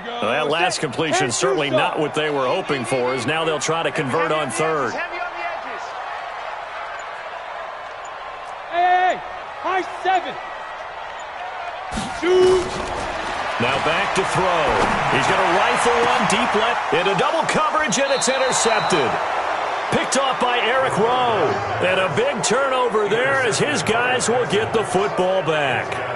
Well, that last completion certainly not what they were hoping for, as now they'll try to convert on third. Hey, high 7. Shoot. Now back to throw. He's going to rifle one deep left into double coverage, and it's intercepted. Picked off by Eric Rowe. And a big turnover there as his guys will get the football back.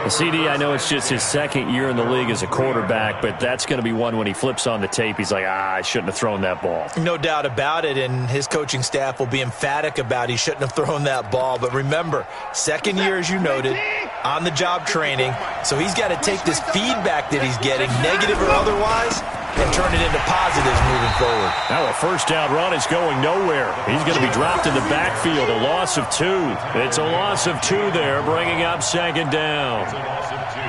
CD, I know it's just his second year in the league as a quarterback, but that's going to be one when he flips on the tape. He's like, I shouldn't have thrown that ball. No doubt about it, and his coaching staff will be emphatic about he shouldn't have thrown that ball. But remember, second year, as you noted, on-the-job training, so he's got to take this feedback that he's getting, negative or otherwise, and turn it into positives moving forward. Now a first down run is going nowhere. He's going to be dropped in the backfield, a loss of 2. It's a loss of 2 there, bringing up second down.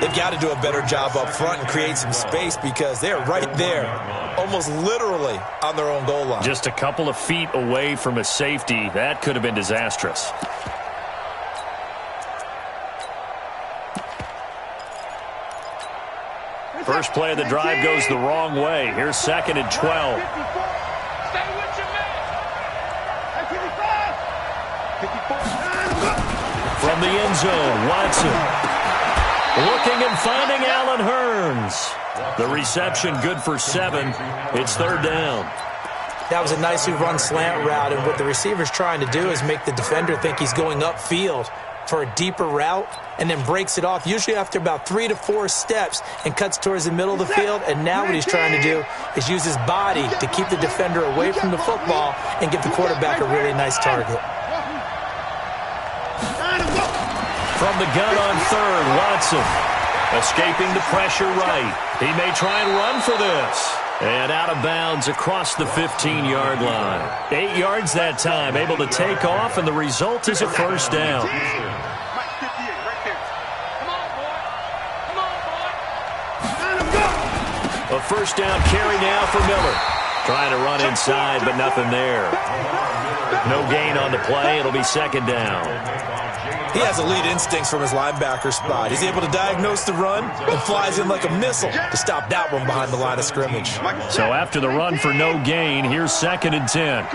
They've got to do a better job up front and create some space because they're right there, almost literally on their own goal line. Just a couple of feet away from a safety. That could have been disastrous. First play of the drive goes the wrong way. Here's second and 12. From the end zone, Watson. Looking and finding Allen Hurns. The reception good for 7. It's third down. That was a nicely run slant route, and what the receiver's trying to do is make the defender think he's going upfield for a deeper route, and then breaks it off, usually after about 3 to 4 steps, and cuts towards the middle of the field. And now what he's trying to do is use his body to keep the defender away from the football and give the quarterback a really nice target. From the gun on third, Watson. Escaping the pressure right. He may try and run for this. And out of bounds across the 15-yard line. 8 yards that time, able to take off, and the result is a first down. A first down carry now for Miller. Trying to run inside, but nothing there. No gain on the play. It'll be second down. He has elite instincts from his linebacker spot. He's able to diagnose the run and flies in like a missile to stop that one behind the line of scrimmage. So after the run for no gain, here's second and 10. Check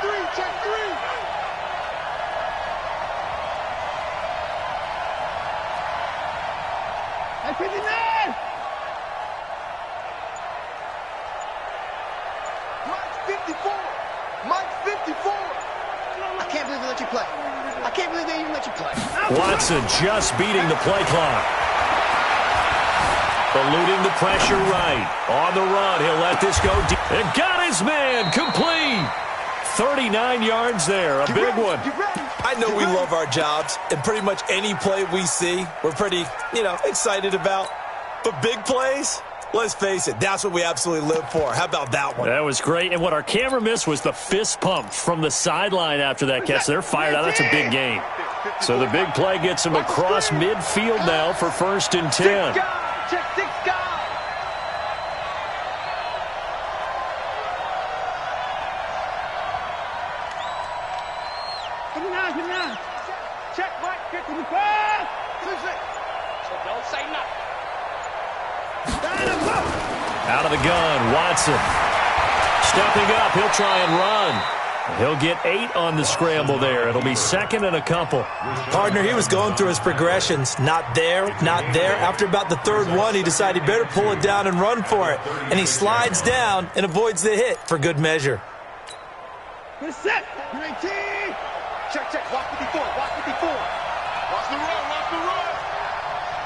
3, check 3. Hey, 59. Mike 54. Mike 54. I can't believe they let you play. I can't believe they even let you play. Watson just beating the play clock. Eluding the pressure right. On the run, he'll let this go deep. And got his man complete. 39 yards there, a big one. I know we love our jobs, and pretty much any play we see, we're pretty, excited about. But big plays, let's face it, that's what we absolutely live for. How about that one? That was great. And what our camera missed was the fist pump from the sideline after that catch. They're fired out. That's a big game. So the big play gets him across midfield now for first and 10. Check 6 guys. Check Mike 55. So don't say nothing. Out of the gun, Watson. Stepping up, he'll try and run. He'll get 8 on the scramble there. It'll be second and a couple. Partner, he was going through his progressions. Not there, not there. After about the third one, he decided he better pull it down and run for it. And he slides down and avoids the hit for good measure. Good set. 19. Check, check. Watch 54. Watch 54. Watch the run. Watch the run.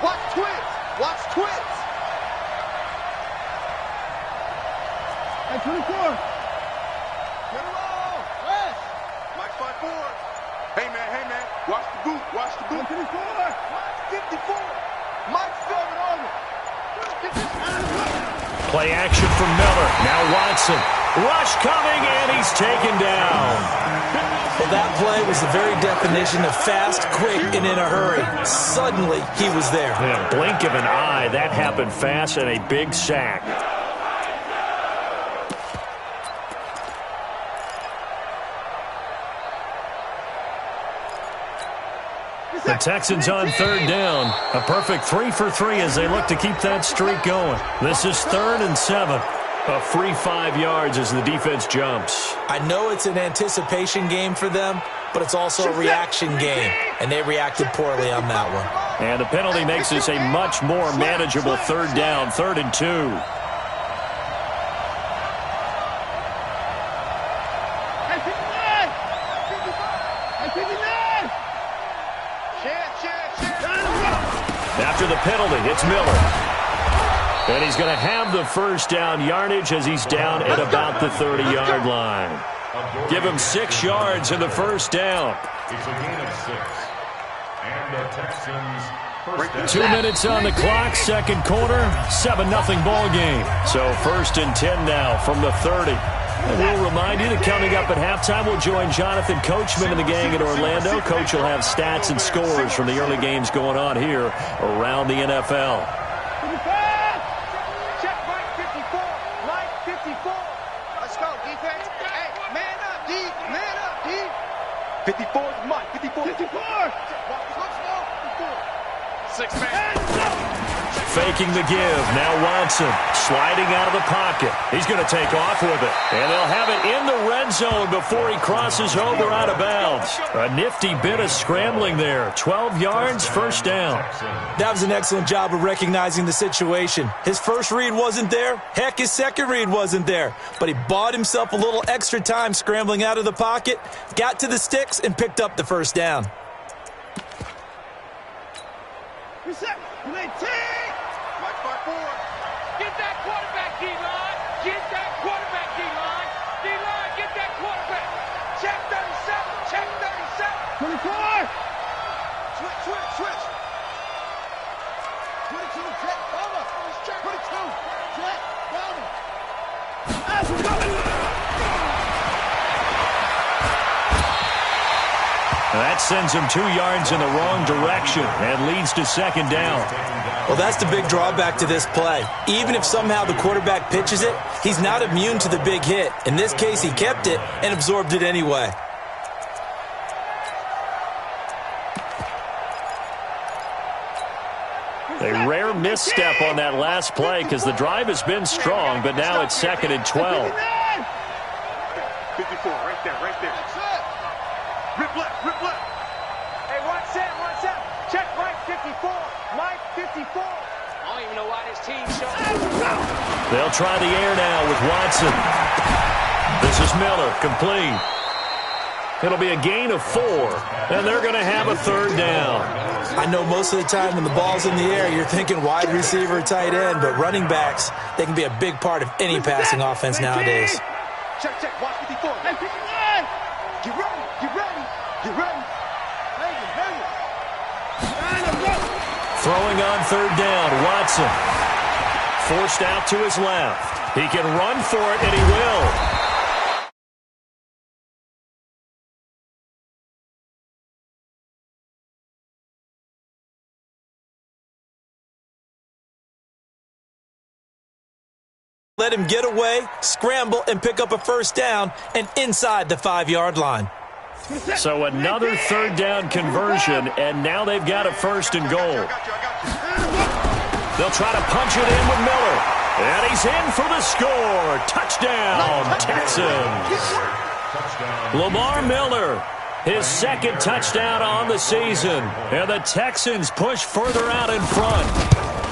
Watch twins. Watch twins. Hey, 24. Get a roll. Yes. Mike 54. Hey, man. Watch the boot. Watch the boot. 54. Watch 54. Mike 7 on it. Play action from Miller. Now Watson. Rush coming, and he's taken down. Well, that play was the very definition of fast, quick, and in a hurry. Suddenly, he was there. In a blink of an eye, that happened fast, and a big sack. The Texans on third down. A perfect 3 for 3 as they look to keep that streak going. This is 3rd and 7. A free 5 yards as the defense jumps. I know it's an anticipation game for them, but it's also a reaction game, and they reacted poorly on that one. And the penalty makes this a much more manageable 3rd down, 3rd and 2. After the penalty, it's Miller. And he's going to have the first down yardage as he's down at about the 30-yard line. Give him 6 yards in the first down. It's a gain of 6. And the Texans first down. 2 minutes on the clock, second quarter, 7-0 ball game. So 1st and 10 now from the 30. And we'll remind you that coming up at halftime, we'll join Jonathan Coachman and the gang in Orlando. Coach will have stats and scores from the early games going on here around the NFL. Check Mike 54. Mike 54. Let's go, defense. Hey, man up, D. Man up, D. 54 is Mike. 54. 54. 6 man. Faking the give. Now Watson sliding out of the pocket. He's going to take off with it. And they'll have it in the red zone before he crosses over out of bounds. A nifty bit of scrambling there. 12 yards, first down. That was an excellent job of recognizing the situation. His first read wasn't there. Heck, his second read wasn't there. But he bought himself a little extra time scrambling out of the pocket, got to the sticks, and picked up the first down. Reset. Mike 54. Get that quarterback, D-line. Get that quarterback, D-line. D-line, get that quarterback. Check 37. Check 37. 24. Switch. 22. Check. Over. 22. Check. Over. That sends him 2 yards in the wrong direction and leads to second down. Well, that's the big drawback to this play. Even if somehow the quarterback pitches it, he's not immune to the big hit. In this case, he kept it and absorbed it anyway. A rare misstep on that last play because the drive has been strong, but now it's 2nd and 12. 54, right there. Rip left. Hey, watch that. Check Mike 54. Mike 54. I don't even know why this team showed. They'll try the air now with Watson. This is Miller, complete. It'll be a gain of 4, and they're going to have a 3rd down. I know most of the time when the ball's in the air, you're thinking wide receiver, tight end, but running backs, they can be a big part of any passing offense nowadays. Check. Watch 54. Hey, 59. Get ready. Throwing on 3rd down, Watson. Forced out to his left. He can run for it, and he will. Let him get away, scramble, and pick up a first down, and inside the 5-yard line. So another 3rd down conversion, and now they've got a 1st and goal. They'll try to punch it in with Miller. And he's in for the score. Touchdown, Texans. Lamar Miller, his 2nd touchdown on the season. And the Texans push further out in front.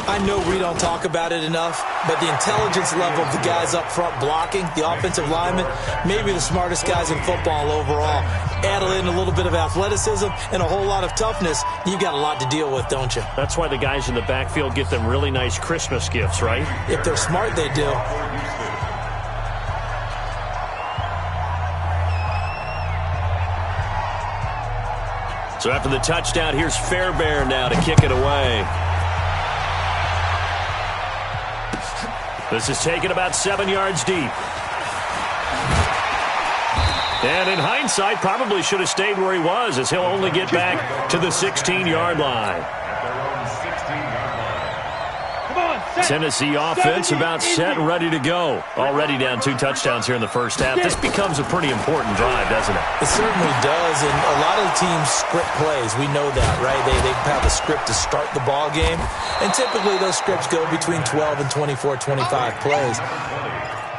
I know we don't talk about it enough, but the intelligence level of the guys up front blocking, the offensive linemen, maybe the smartest guys in football overall. Add in a little bit of athleticism and a whole lot of toughness, you've got a lot to deal with, don't you? That's why the guys in the backfield get them really nice Christmas gifts, right? If they're smart, they do. So after the touchdown, here's Fairbairn now to kick it away. This is taken about 7 yards deep. And in hindsight, probably should have stayed where he was, as he'll only get back to the 16-yard line. Come on, Tennessee offense about set and ready to go. Already down 2 touchdowns here in the first half. This becomes a pretty important drive, doesn't it? It certainly does, and a lot of the teams script plays. We know that, right? They have a script to start the ball game, and typically those scripts go between 12 and 24, 25 plays.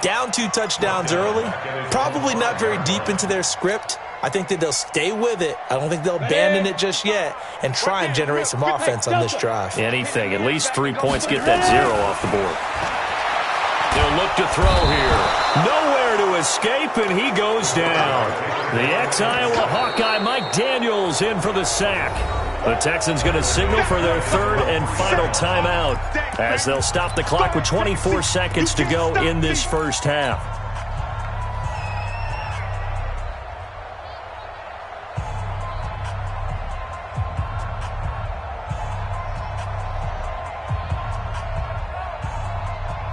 Down 2 touchdowns early, probably not very deep into their script. I think that they'll stay with it. I don't think they'll abandon it just yet and try and generate some offense on this drive. Anything. At least 3 points, get that 0 off the board. They'll look to throw here. Nowhere to escape, and he goes down. The ex-Iowa Hawkeye Mike Daniels in for the sack. The Texans going to signal for their 3rd and final timeout as they'll stop the clock with 24 seconds to go in this first half.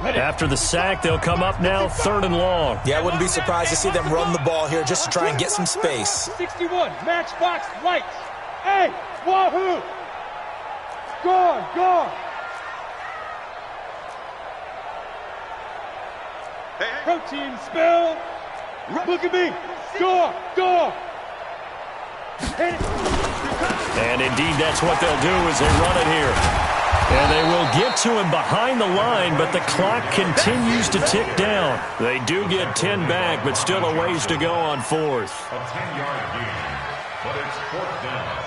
After the sack, they'll come up now 3rd and long. Yeah, I wouldn't be surprised to see them run the ball here just to try and get some space. 61, matchbox lights. Hey, wahoo! Gone. Hey. Protein spill. Look at me. Go. And indeed, that's what they'll do as they run it here. And they will get to him behind the line, but the clock continues to tick down. They do get 10 back, but still a ways to go on 4th. A 10-yard gain, but it's 4th down.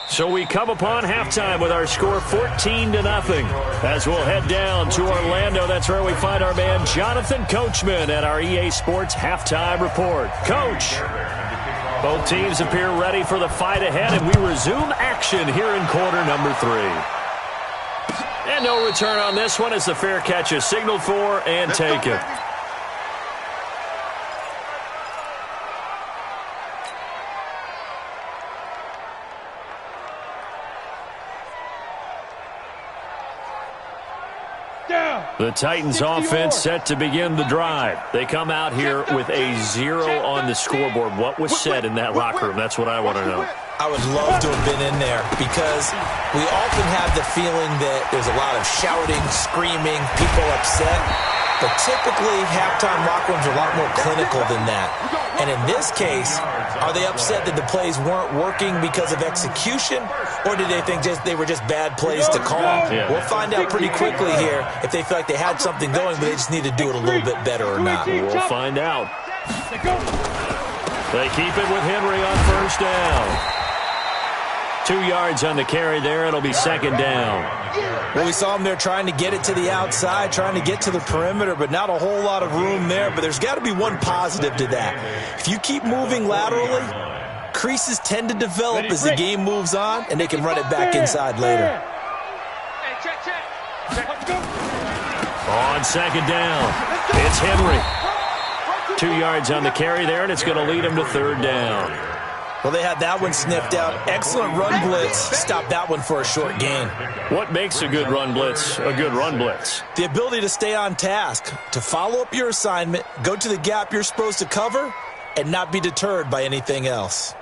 So we come upon halftime with our score 14-0 as we'll head down to Orlando. That's where we find our man Jonathan Coachman at our EA Sports Halftime Report. Coach, both teams appear ready for the fight ahead, and we resume action here in quarter number 3. And no return on this one as the fair catch is signaled for and taken. The Titans offense set to begin the drive. They come out here with a 0 on the scoreboard. What was said in that locker room? That's what I want to know. I would love to have been in there because we often have the feeling that there's a lot of shouting, screaming, people upset. But typically, halftime locker rooms are a lot more clinical than that. And in this case, are they upset that the plays weren't working because of execution, or did they think they were just bad plays to call? Yeah. We'll find out pretty quickly here if they feel like they had something going, but they just need to do it a little bit better or not. We'll find out. They keep it with Henry on 1st down. 2 yards on the carry there. It'll be 2nd down. Well, we saw him there trying to get it to the outside, trying to get to the perimeter, but not a whole lot of room there. But there's got to be one positive to that. If you keep moving laterally, creases tend to develop as the game moves on, and they can run it back inside later. On 2nd down, it's Henry. 2 yards on the carry there, and it's going to lead him to 3rd down. Well, they had that one sniffed out. Excellent run blitz. Stop that one for a short gain. What makes a good run blitz a good run blitz? The ability to stay on task, to follow up your assignment, go to the gap you're supposed to cover, and not be deterred by anything else.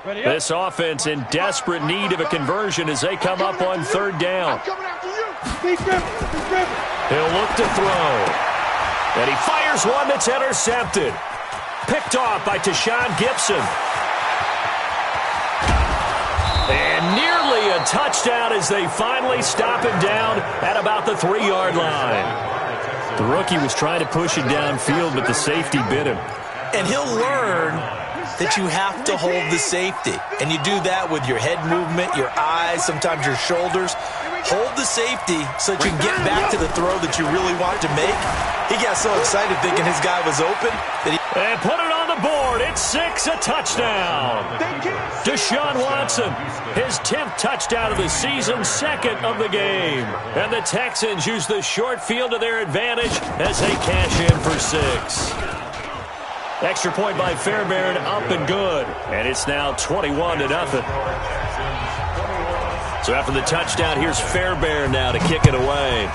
This offense in desperate need of a conversion as they come up on 3rd down. He'll look to throw. And he fires one that's intercepted. Picked off by Tashawn Gibson. And nearly a touchdown as they finally stop him down at about the 3-yard line. The rookie was trying to push it downfield, but the safety bit him. And he'll learn that you have to hold the safety. And you do that with your head movement, your eyes, sometimes your shoulders. Hold the safety so that you can get back to the throw that you really want to make. He got so excited thinking his guy was open that he... And put it on the board. It's 6, a touchdown. Deshaun Watson, his 10th touchdown of the season, 2nd of the game. And the Texans use the short field to their advantage as they cash in for 6. Extra point by Fairbairn, up and good. And it's now 21-0. So after the touchdown, here's Fairbairn now to kick it away.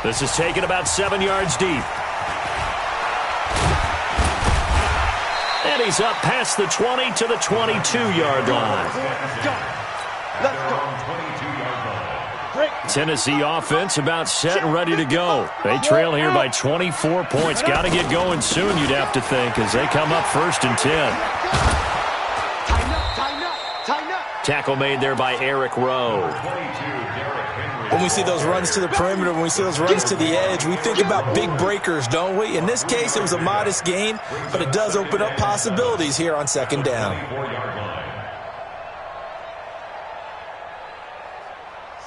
This is taken about 7 yards deep. And he's up past the 20 to the 22-yard line. Let's go. Tennessee offense about set and ready to go. They trail here by 24 points. Got to get going soon, you'd have to think, as they come up 1st and 10. Tighten up. Tackle made there by Eric Rowe. When we see those runs to the perimeter, when we see those runs to the edge, we think about big breakers, don't we? In this case, it was a modest gain, but it does open up possibilities here on 2nd down.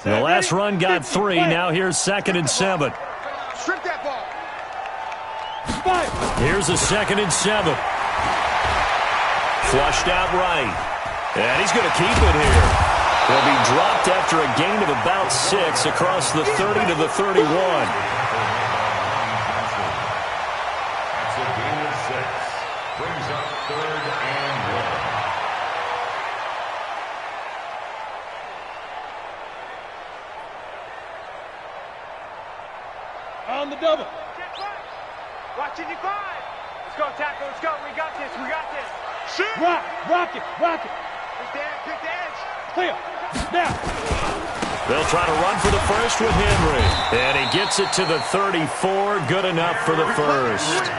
The last run got 3. Now here's 2nd and 7. Strip that ball. Here's a 2nd and 7. Flushed out right. And he's going to keep it here. He'll be dropped after a gain of about 6 across the 30 to the 31. That's a gain of 6. Brings up 3rd and 1. On the double. Watch it, 5. Let's go, tackle. Let's go. We got this. Shoot. Rock it. Pick the edge. Clear. Now. They'll try to run for the first with Henry. And he gets it to the 34. Good enough for the first.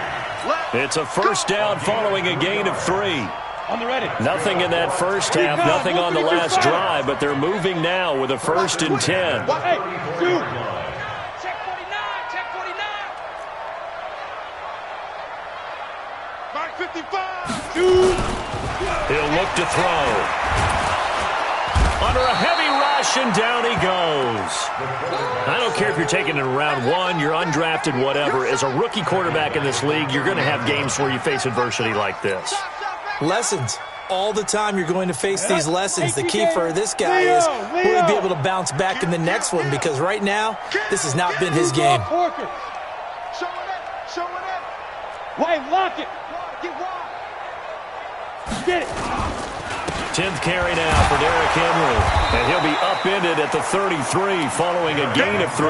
It's a first down following a gain of 3. On the ready. Nothing in that first half, nothing on the last drive, but they're moving now with a 1st and 10. Hey, shoot. Check 49. Check 49. Mark 55. Shoot. He'll look to throw. Under a heavy rush, and down he goes. I don't care if you're taking it in round 1, you're undrafted, whatever. As a rookie quarterback in this league, you're going to have games where you face adversity like this. Lessons. All the time you're going to face these lessons. The key for this guy is will he be able to bounce back in the next one, because right now, this has not been his game. Show it up. White, lock it. Get wide. Get it. 10th carry now for Derrick Henry. And he'll be upended at the 33 following a gain of 3.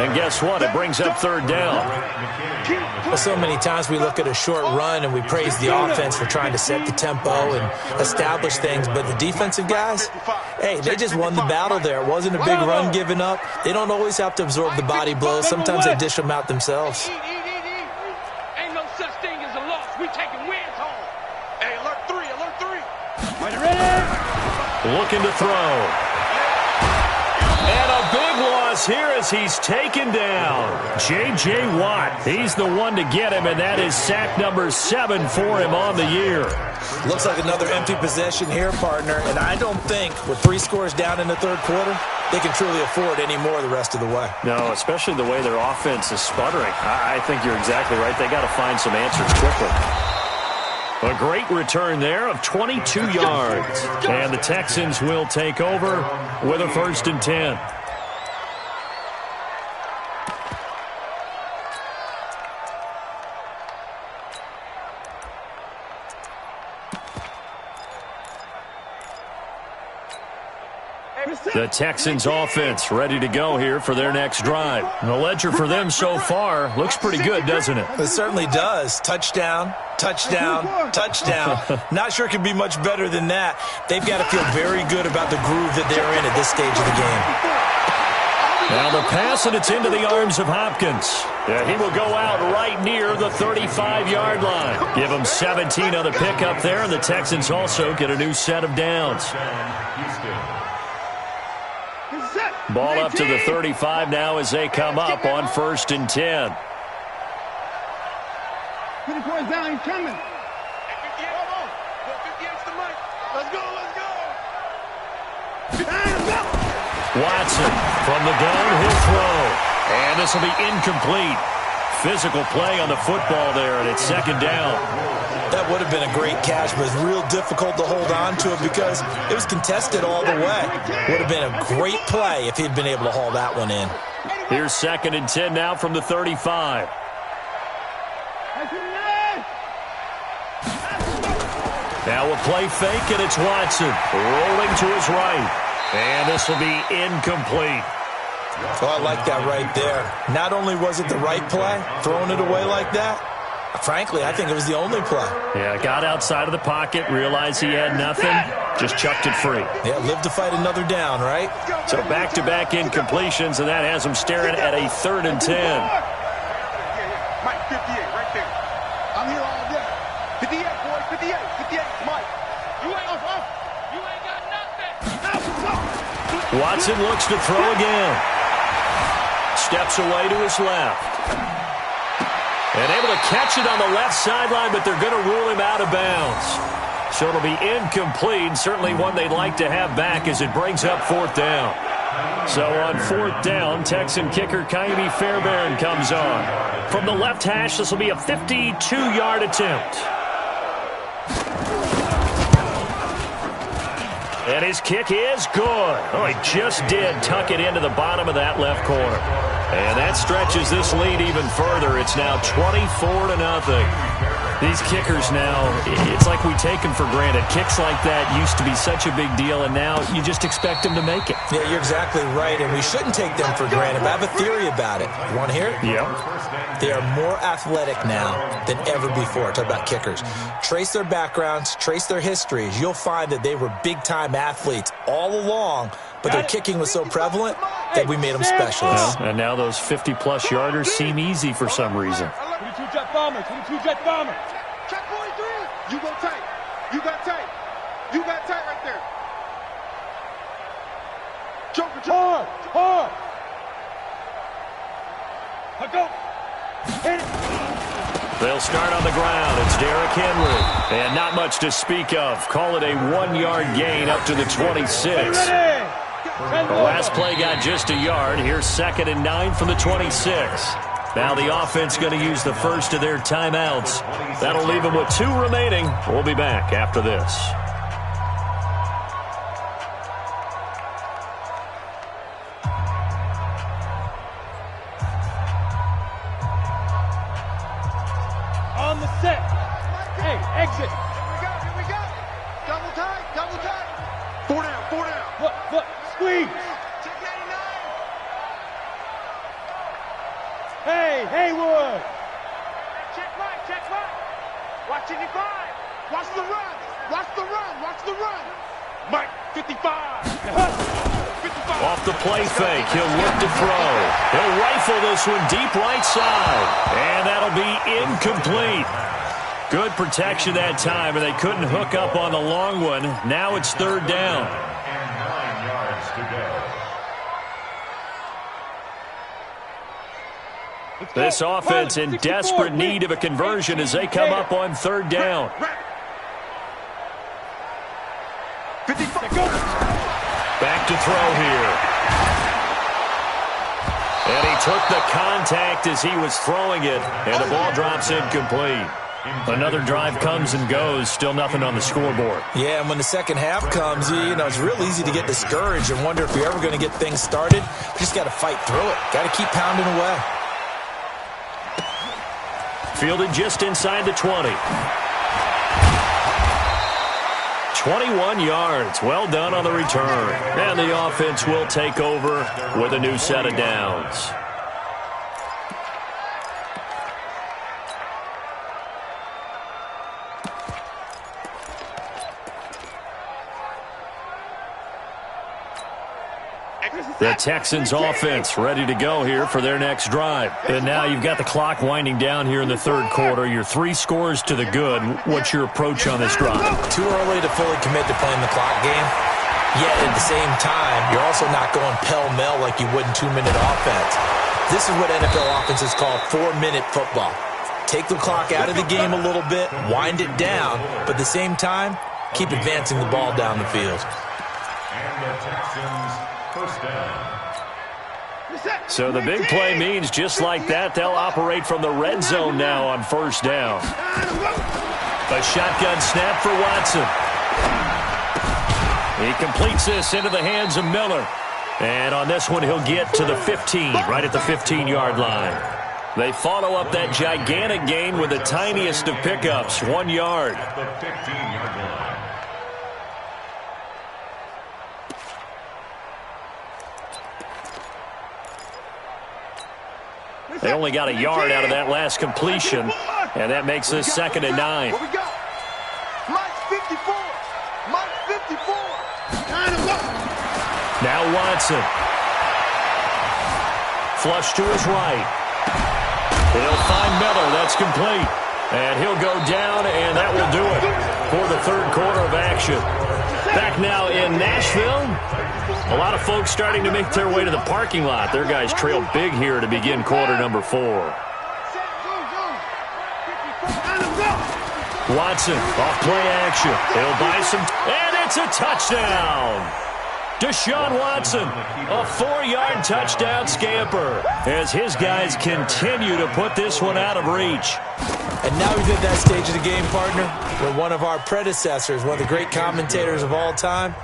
And guess what? It brings up 3rd down. Well, so many times we look at a short run and we praise the offense for trying to set the tempo and establish things, but the defensive guys, hey, they just won the battle there. It wasn't a big run given up. They don't always have to absorb the body blows. Sometimes they dish them out themselves. Ain't no such thing as a loss. We taking wins home. Hey, alert 3. Are you ready? Looking to throw. And a big loss here as he's taken down. J.J. Watt, he's the one to get him, and that is sack number 7 for him on the year. Looks like another empty possession here, partner, and I don't think with 3 scores down in the 3rd quarter, they can truly afford any more the rest of the way. No, especially the way their offense is sputtering. I think you're exactly right. They got to find some answers quickly. A great return there of 22 yards. And the Texans will take over with a 1st and 10. The Texans offense ready to go here for their next drive. The ledger for them so far looks pretty good, doesn't it? It certainly does. Touchdown, touchdown, touchdown. Not sure it could be much better than that. They've got to feel very good about the groove that they're in at this stage of the game. Now the pass, and it's into the arms of Hopkins. Yeah, he will go out right near the 35-yard line. Give him 17 on the pickup there, and the Texans also get a new set of downs. Ball up to the 35 now as they come up on 1st and 10. 20 points down, he's coming. 58's the mic. Let's go. Watson from the gun, he'll throw. And this will be incomplete. Physical play on the football there, and it's 2nd down. That would have been a great catch, but it's real difficult to hold on to it because it was contested all the way. Would have been a great play if he'd been able to haul that one in. Here's 2nd and 10 now from the 35. Now a play fake, and it's Watson rolling to his right. And this will be incomplete. Oh, I like that right there. Not only was it the right play, throwing it away like that, frankly, I think it was the only play. Yeah, got outside of the pocket, realized he had nothing, just chucked it free. Yeah, live to fight another down, right? So back-to-back incompletions, and that has him staring at a 3rd and 10. Mike, 58, right there. I'm here all day. 58, boy, 58, 58, Mike. You ain't off. You ain't got nothing. Watson looks to throw again. Steps away to his left. And able to catch it on the left sideline, but they're going to rule him out of bounds. So it'll be incomplete, certainly one they'd like to have back as it brings up 4th down. So on 4th down, Texan kicker Kaimi Fairbairn comes on. From the left hash, this will be a 52-yard attempt. And his kick is good. Oh, he just did tuck it into the bottom of that left corner. And that stretches this lead even further. It's now 24-0. These kickers now, it's like we take them for granted. Kicks like that used to be such a big deal, and now you just expect them to make it. Yeah, you're exactly right, and we shouldn't take them for granted. But I have a theory about it. You want to hear it? Yep. They are more athletic now than ever before. Talk about kickers. Trace their backgrounds, trace their histories. You'll find that they were big-time athletes all along, but their kicking was so prevalent that we made them specialists. And now those 50-plus yarders seem easy for some reason. 22 jet bomber, 22 jet bomber. Check 43. You go tight. You got tight. You got tight right there. Joker, Hard. Let go. Hit it. They'll start on the ground. It's Derrick Henry. And not much to speak of. Call it a 1-yard gain up to the 26. The last play got just a yard. Here's 2nd and 9 from the 26. Now the offense going to use the first of their timeouts. That'll leave them with 2 remaining. We'll be back after this. On the set. Hey, exit. Here we go. Double tight. 4 down. Look, squeeze. Check 99. Hey, Haywood. Check right. Watching you grind. Watch the run. Mike, 55. 55. Off the play fake, he'll look to throw. He'll rifle this one deep right side. And that'll be incomplete. Good protection that time, and they couldn't hook up on the long one. Now it's 3rd down. And 9 yards to go. This offense in desperate need of a conversion as they come up on 3rd down. 55. Back to throw here. And he took the contact as he was throwing it, and the ball drops incomplete. Another drive comes and goes, still nothing on the scoreboard. Yeah, and when the second half comes, you know, it's real easy to get discouraged and wonder if you're ever going to get things started. You just got to fight through it. Got to keep pounding away. Fielded just inside the 20. 21 yards. Well done on the return. And the offense will take over with a new set of downs. The Texans offense ready to go here for their next drive. And now you've got the clock winding down here in the 3rd quarter. You're 3 scores to the good. What's your approach on this drive? Too early to fully commit to playing the clock game. Yet at the same time, you're also not going pell-mell like you would in 2-minute offense. This is what NFL offenses call 4-minute football. Take the clock out of the game a little bit, wind it down, but at the same time, keep advancing the ball down the field. And the Texans, 1st down. So the big play means just like that, they'll operate from the red zone now on 1st down. A shotgun snap for Watson. He completes this into the hands of Miller. And on this one, he'll get to the 15, right at the 15-yard line. They follow up that gigantic gain with the tiniest of pickups, 1 yard. At the 15-yard line. They only got a yard out of that last completion, and that makes this 2nd and 9. What we got? Mike's 54. Mike's 54. Now Watson. Flush to his right. He'll find Miller. That's complete. And he'll go down, and that will do it for the 3rd quarter of action. Back now in Nashville. A lot of folks starting to make their way to the parking lot. Their guys trail big here to begin quarter number 4. Watson, off play action. He'll buy some, and it's a touchdown. Deshaun Watson, a 4-yard touchdown scamper as his guys continue to put this one out of reach. And now we've hit that stage of the game, partner, where one of our predecessors, one of the great commentators of all time,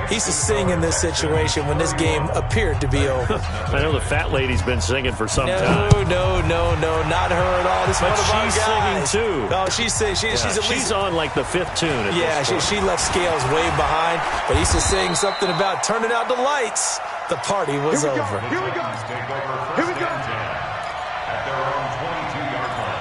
he used to sing in this situation when this game appeared to be over. I know the fat lady's been singing for some time. No, not her at all. This is one of our guys. She's singing, too. No, she's at least... She's on, like, the 5th tune. She left Scales way behind, but he used to sing something about turning out the lights. The party was over. Here we go. Here we go. At their own 22-yard line.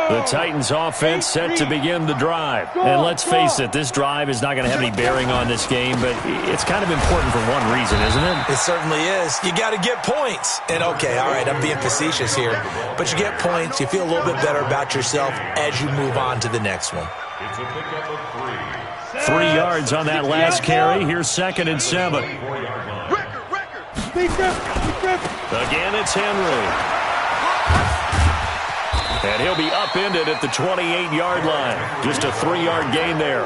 The Titans offense set to begin the drive. And let's face it, this drive is not going to have any bearing on this game, but it's kind of important for one reason, isn't it? It certainly is. You got to get points. And okay, all right, I'm being facetious here, but you get points, you feel a little bit better about yourself as you move on to the next one. It's a pickup of 3. 3 yards on that last carry. Here's 2nd and 7. Again, it's Henry. And he'll be upended at the 28-yard line. Just a 3-yard gain there.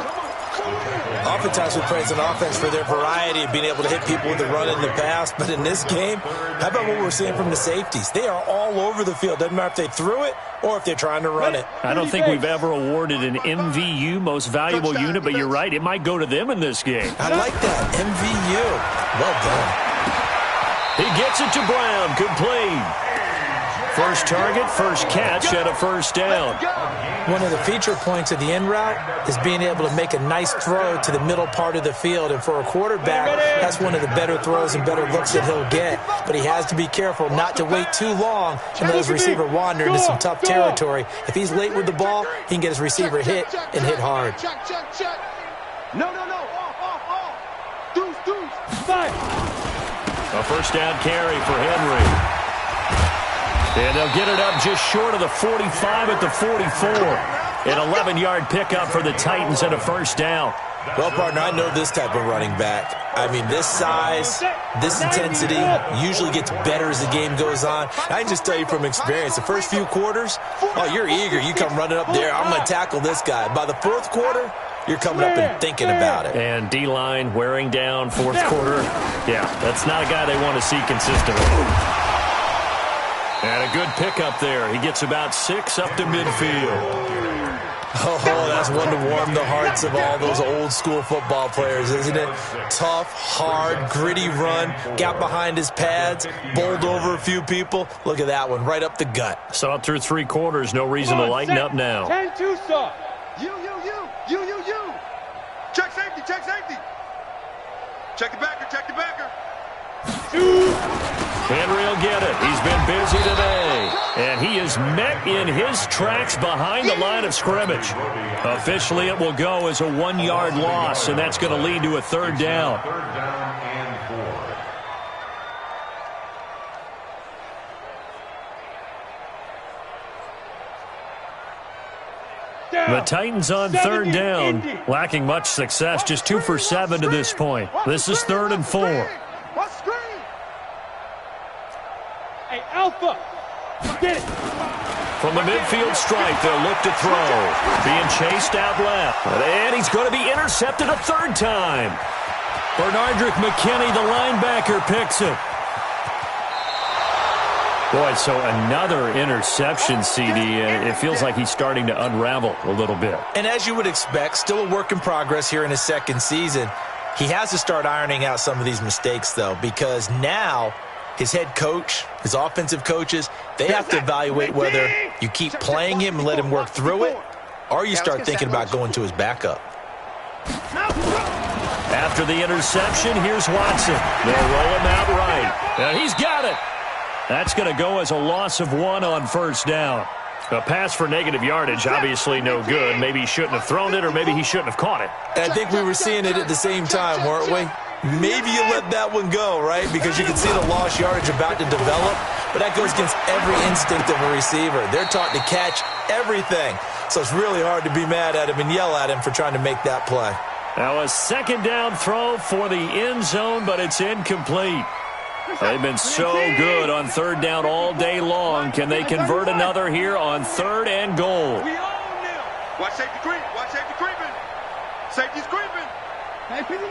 Oftentimes we praise an offense for their variety of being able to hit people with the run in the pass. But in this game, how about what we're seeing from the safeties? They are all over the field. Doesn't matter if they threw it or if they're trying to run it. I don't think we've ever awarded an MVU, most valuable unit, but you're right. It might go to them in this game. I like that. MVU. Well done. He gets it to Brown. Complete. First target, first catch, and a first down. One of the feature points of the end route is being able to make a nice throw to the middle part of the field. And for a quarterback, that's one of the better throws and better looks that he'll get. But he has to be careful not to wait too long and let his receiver wander into some tough territory. If he's late with the ball, he can get his receiver hit and hit hard. No. Deuce. A first down carry for Henry. And they'll get it up just short of the 45 at the 44. An 11-yard pickup for the Titans and a first down. Well, partner, I know this type of running back. I mean, this size, this intensity usually gets better as the game goes on. I can just tell you from experience, the first few quarters, you're eager. You come running up there, I'm going to tackle this guy. By the 4th quarter, you're coming up and thinking about it. And D-line wearing down 4th quarter. Yeah, that's not a guy they want to see consistently. And a good pickup there. He gets about 6 up to midfield. Oh, that's one to warm the hearts of all those old-school football players, isn't it? Tough, hard, gritty run. Got behind his pads, bowled over a few people. Look at that one, right up the gut. Saw it through 3 quarters. No reason to lighten up now. 10-2 stop. You. Check safety. Check the backer. Henry will get it. He's been busy today. And he is met in his tracks behind the line of scrimmage. Officially, it will go as a 1-yard loss, and that's going to lead to a 3rd down. 3rd down and 4. The Titans on 3rd down, lacking much success, just 2 for 7 to this point. This is 3rd and 4. Hey, Alpha, get it. From the midfield stripe, they'll look to throw. Being chased out left. And he's going to be intercepted a 3rd time. Bernardrick McKinney, the linebacker, picks it. Boy, so another interception, CD, and it feels like he's starting to unravel a little bit. And as you would expect, still a work in progress here in his 2nd season. He has to start ironing out some of these mistakes, though, because now his head coach, his offensive coaches, they have to evaluate whether you keep playing him and let him work through it, or you start thinking about going to his backup. After the interception, here's Watson. They'll roll him out right. And he's got it. That's going to go as a loss of 1 on first down. A pass for negative yardage, obviously no good. Maybe he shouldn't have thrown it, or maybe he shouldn't have caught it. I think we were seeing it at the same time, weren't we? Maybe you let that one go, right? Because you can see the lost yardage about to develop, but that goes against every instinct of a receiver. They're taught to catch everything, so it's really hard to be mad at him and yell at him for trying to make that play. Now a second down throw for the end zone, but it's incomplete. They've been so good on third down all day long. Can they convert another here on 3rd and goal? Watch safety creep. Watch safety creeping. Safety's creeping. Hey, 59.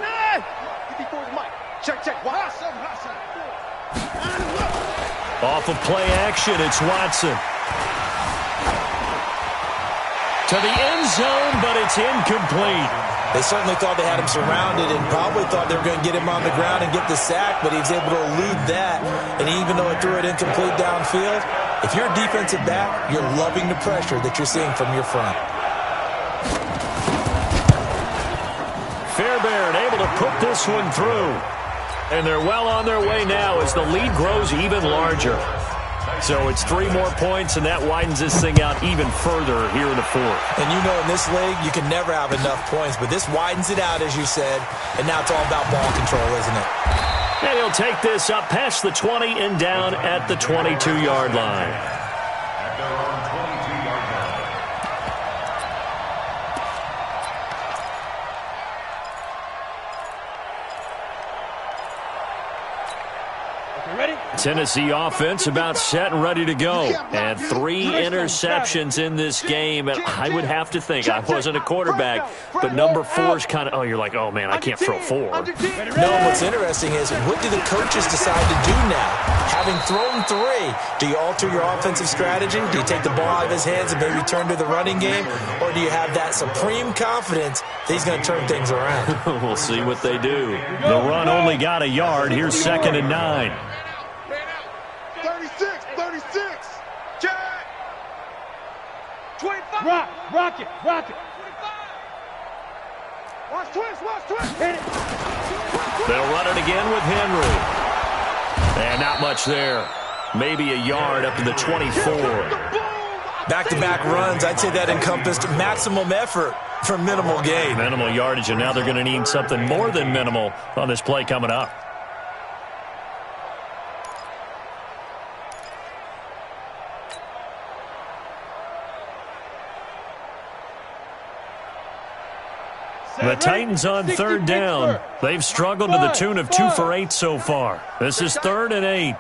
54 is Mike. Check. Watch. Off of play action, it's Watson. To the end zone, but it's incomplete. They certainly thought they had him surrounded and probably thought they were going to get him on the ground and get the sack, but he was able to elude that. And even though it threw it incomplete downfield, if you're a defensive back, you're loving the pressure that you're seeing from your front. Fairbairn able to put this one through. And they're well on their way now as the lead grows even larger. So it's 3 more points, and that widens this thing out even further here in the 4th. And you know in this league, you can never have enough points, but this widens it out, as you said, and now it's all about ball control, isn't it? And he'll take this up past the 20 and down at the 22-yard line. At their own 22-yard line. Ready? Tennessee offense about set and ready to go. And 3 interceptions in this game. And I would have to think, I wasn't a quarterback, but number 4 is kind of, oh, you're like, oh, man, I can't throw 4. No, what's interesting is, what do the coaches decide to do now? Having thrown 3, do you alter your offensive strategy? Do you take the ball out of his hands and maybe turn to the running game? Or do you have that supreme confidence that he's going to turn things around? We'll see what they do. The run only got a yard. Here's 2nd and 9. 36. Check. 25. Rock it. 25. Watch twist. Hit it. They'll run it again with Henry. And not much there. Maybe a yard up to the 24. Back-to-back runs, I'd say that encompassed maximum effort for minimal gain. Minimal yardage, and now they're going to need something more than minimal on this play coming up. The Titans on 3rd down. They've struggled to the tune of 2 for 8 so far. This is 3rd and 8.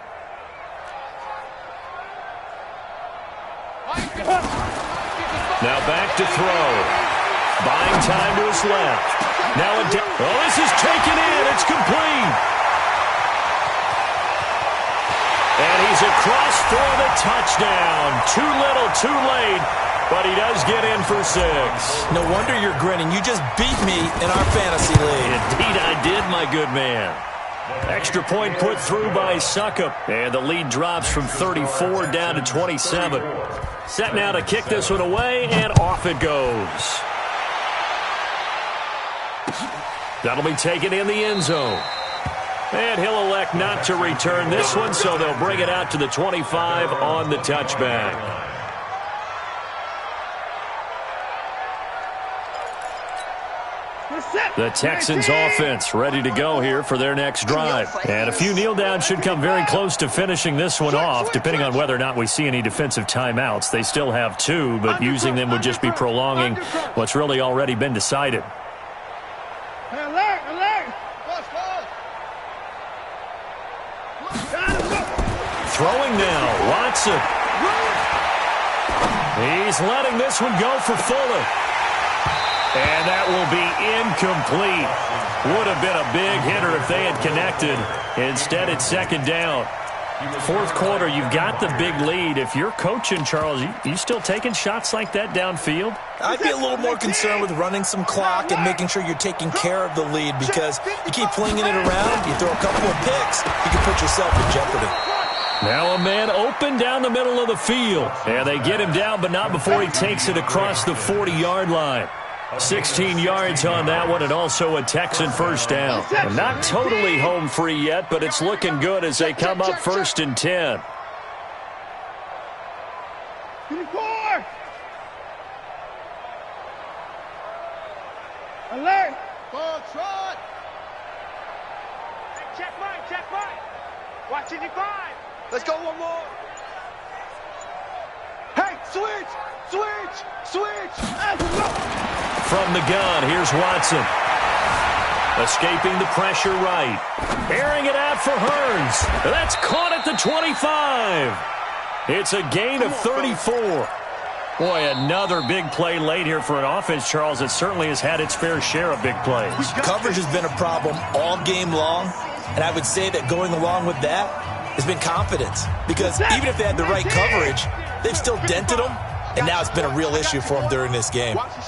Now back to throw. Buying time to his left. Now this is taken in. It's complete. And he's across for the touchdown. Too little, too late. But he does get in for 6. No wonder you're grinning. You just beat me in our fantasy league. Indeed I did, my good man. Extra point put through by Suckup. And the lead drops from 34 down to 27. Set now to kick this one away, and off it goes. That'll be taken in the end zone. And he'll elect not to return this one, so they'll bring it out to the 25 on the touchback. The Texans offense ready to go here for their next drive. And a few kneel downs should come very close to finishing this one off, depending on whether or not we see any defensive timeouts. They still have 2, but using them would just be prolonging what's really already been decided. Throwing now, Watson. He's letting this one go for Fuller. And that will be incomplete. Would have been a big hitter if they had connected. Instead, it's 2nd down. 4th quarter, you've got the big lead. If you're coaching, Charles, you still taking shots like that downfield? I'd be a little more concerned with running some clock and making sure you're taking care of the lead, because you keep flinging it around, you throw a couple of picks, you can put yourself in jeopardy. Now a man open down the middle of the field. And they get him down, but not before he takes it across the 40-yard line. 16 yards on that one, and also a Texan first down. And not totally home free yet, but it's looking good as they come up 1st and 10. 24. Alert. Ball trot. Hey, check mine. Watch it, 5. Let's go one more. Hey, switch. From the gun, here's Watson. Escaping the pressure right. Airing it out for Hearns. That's caught at the 25. It's a gain of 34. Boy, another big play late here for an offense, Charles, that certainly has had its fair share of big plays. Coverage has been a problem all game long, and I would say that going along with that has been confidence. Because even if they had the right coverage, they've still dented them, and now it's been a real issue for them during this game. Watch the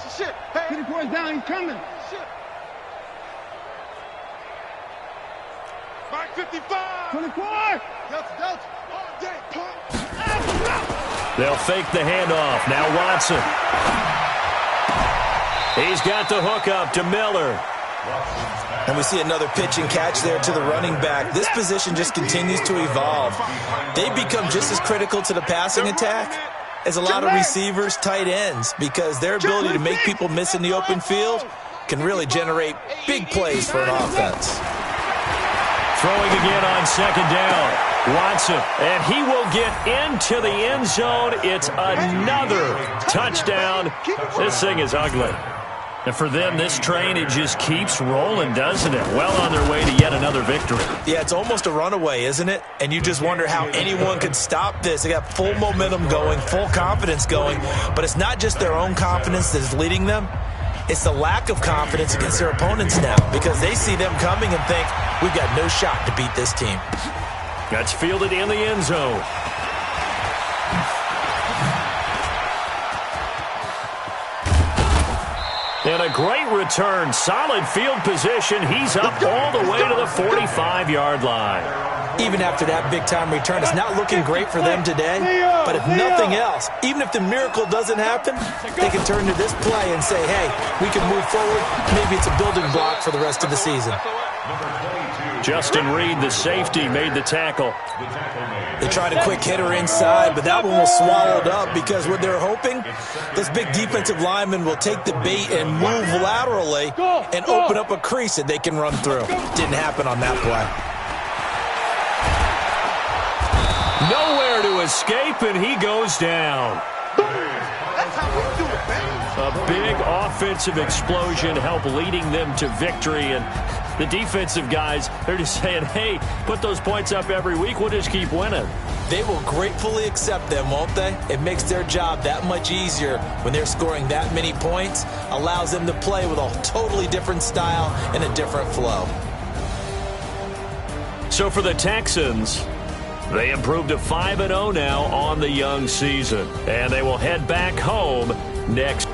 ship. Hey. 24 is down, he's coming. Mark 55. 24. Delta. All day, pump. They'll fake the handoff. Now Watson. He's got the hook up to Miller. And we see another pitch and catch there to the running back. This position just continues to evolve. They become just as critical to the passing attack as a lot of receivers, tight ends, because their ability to make people miss in the open field can really generate big plays for an offense. Throwing again on 2nd down. Watson, and he will get into the end zone. It's another touchdown. This thing is ugly. And for them, this train, it just keeps rolling, doesn't it? Well on their way to yet another victory. Yeah, it's almost a runaway, isn't it? And you just wonder how anyone could stop this. They got full momentum going, full confidence going. But it's not just their own confidence that is leading them. It's the lack of confidence against their opponents now, because they see them coming and think, we've got no shot to beat this team. That's fielded in the end zone. And a great return. Solid field position. He's up all the way to the 45-yard line. Even after that big-time return, it's not looking great for them today. But if nothing else, even if the miracle doesn't happen, they can turn to this play and say, hey, we can move forward. Maybe it's a building block for the rest of the season. Justin Reed, the safety, made the tackle. They tried a quick hitter inside, but that one was swallowed up because what they're hoping, this big defensive lineman will take the bait and move laterally and open up a crease that they can run through. Didn't happen on that play. Nowhere to escape, and he goes down. That's how we do it, man. A big offensive explosion helped leading them to victory, and the defensive guys, they're just saying, hey, put those points up every week, we'll just keep winning. They will gratefully accept them, won't they? It makes their job that much easier when they're scoring that many points, allows them to play with a totally different style and a different flow. So for the Texans, they improved to 5-0 now on the young season, and they will head back home next.